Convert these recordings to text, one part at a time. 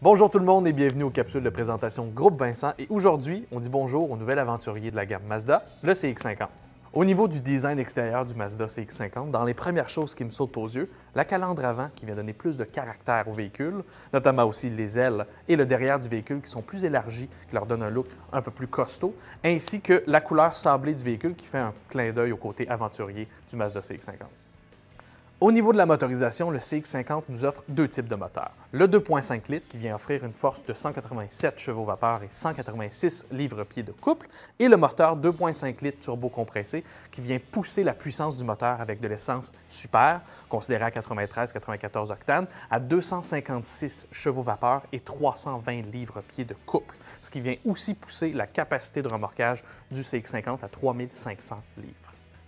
Bonjour tout le monde et bienvenue aux capsules de présentation Groupe Vincent. Et aujourd'hui, on dit bonjour au nouvel aventurier de la gamme Mazda, le CX-50. Au niveau du design extérieur du Mazda CX-50, dans les premières choses qui me sautent aux yeux, la calandre avant qui vient donner plus de caractère au véhicule, notamment aussi les ailes et le derrière du véhicule qui sont plus élargis, qui leur donnent un look un peu plus costaud, ainsi que la couleur sablée du véhicule qui fait un clin d'œil au côté aventurier du Mazda CX-50. Au niveau de la motorisation, le CX-50 nous offre deux types de moteurs. Le 2.5 litres qui vient offrir une force de 187 chevaux vapeur et 186 livres-pieds de couple, et le moteur 2.5 litres turbo compressé qui vient pousser la puissance du moteur avec de l'essence super, considérée à 93-94 octanes, à 256 chevaux vapeur et 320 livres-pieds de couple, ce qui vient aussi pousser la capacité de remorquage du CX-50 à 3500 livres.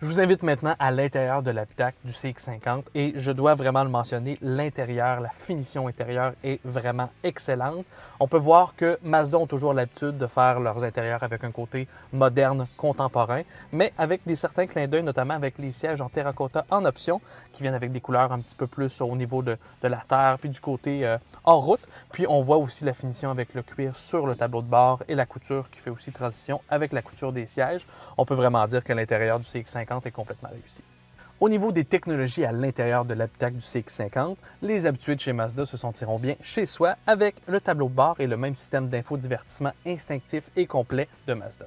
Je vous invite maintenant à l'intérieur de l'habitacle du CX-50 et je dois vraiment le mentionner, l'intérieur, la finition intérieure est vraiment excellente. On peut voir que Mazda ont toujours l'habitude de faire leurs intérieurs avec un côté moderne, contemporain, mais avec des certains clins d'œil, notamment avec les sièges en terracotta en option qui viennent avec des couleurs un petit peu plus au niveau de la terre puis du côté hors route. Puis on voit aussi la finition avec le cuir sur le tableau de bord et la couture qui fait aussi transition avec la couture des sièges. On peut vraiment dire que l'intérieur du CX-50 est complètement réussi. Au niveau des technologies à l'intérieur de l'habitacle du CX-50, les habitués de chez Mazda se sentiront bien chez soi avec le tableau de bord et le même système d'infodivertissement instinctif et complet de Mazda.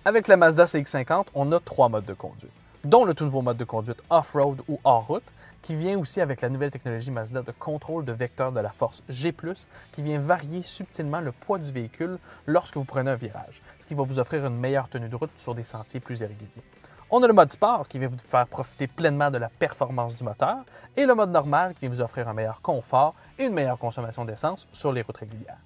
Avec la Mazda CX-50, on a trois modes de conduite, dont le tout nouveau mode de conduite off-road ou hors-route, qui vient aussi avec la nouvelle technologie Mazda de contrôle de vecteur de la force G+, qui vient varier subtilement le poids du véhicule lorsque vous prenez un virage, ce qui va vous offrir une meilleure tenue de route sur des sentiers plus irréguliers. On a le mode sport qui vient vous faire profiter pleinement de la performance du moteur et le mode normal qui vient vous offrir un meilleur confort et une meilleure consommation d'essence sur les routes régulières.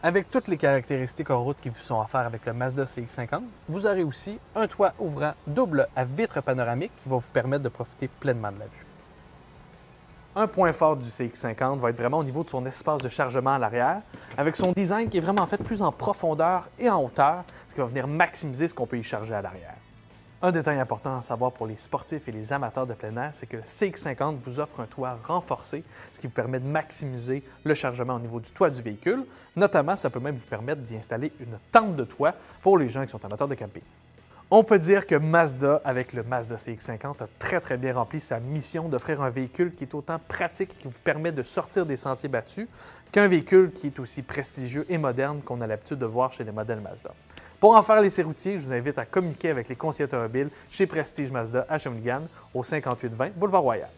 Avec toutes les caractéristiques en route qui vous sont offertes avec le Mazda CX-50, vous aurez aussi un toit ouvrant double à vitre panoramique qui va vous permettre de profiter pleinement de la vue. Un point fort du CX-50 va être vraiment au niveau de son espace de chargement à l'arrière, avec son design qui est vraiment fait plus en profondeur et en hauteur, ce qui va venir maximiser ce qu'on peut y charger à l'arrière. Un détail important à savoir pour les sportifs et les amateurs de plein air, c'est que le CX-50 vous offre un toit renforcé, ce qui vous permet de maximiser le chargement au niveau du toit du véhicule. Notamment, ça peut même vous permettre d'y installer une tente de toit pour les gens qui sont amateurs de camping. On peut dire que Mazda, avec le Mazda CX-50, a très bien rempli sa mission d'offrir un véhicule qui est autant pratique et qui vous permet de sortir des sentiers battus qu'un véhicule qui est aussi prestigieux et moderne qu'on a l'habitude de voir chez les modèles Mazda. Pour en faire l'essai routier, je vous invite à communiquer avec les conseillers automobiles chez Prestige Mazda à Shawinigan au 5820 Boulevard Royal.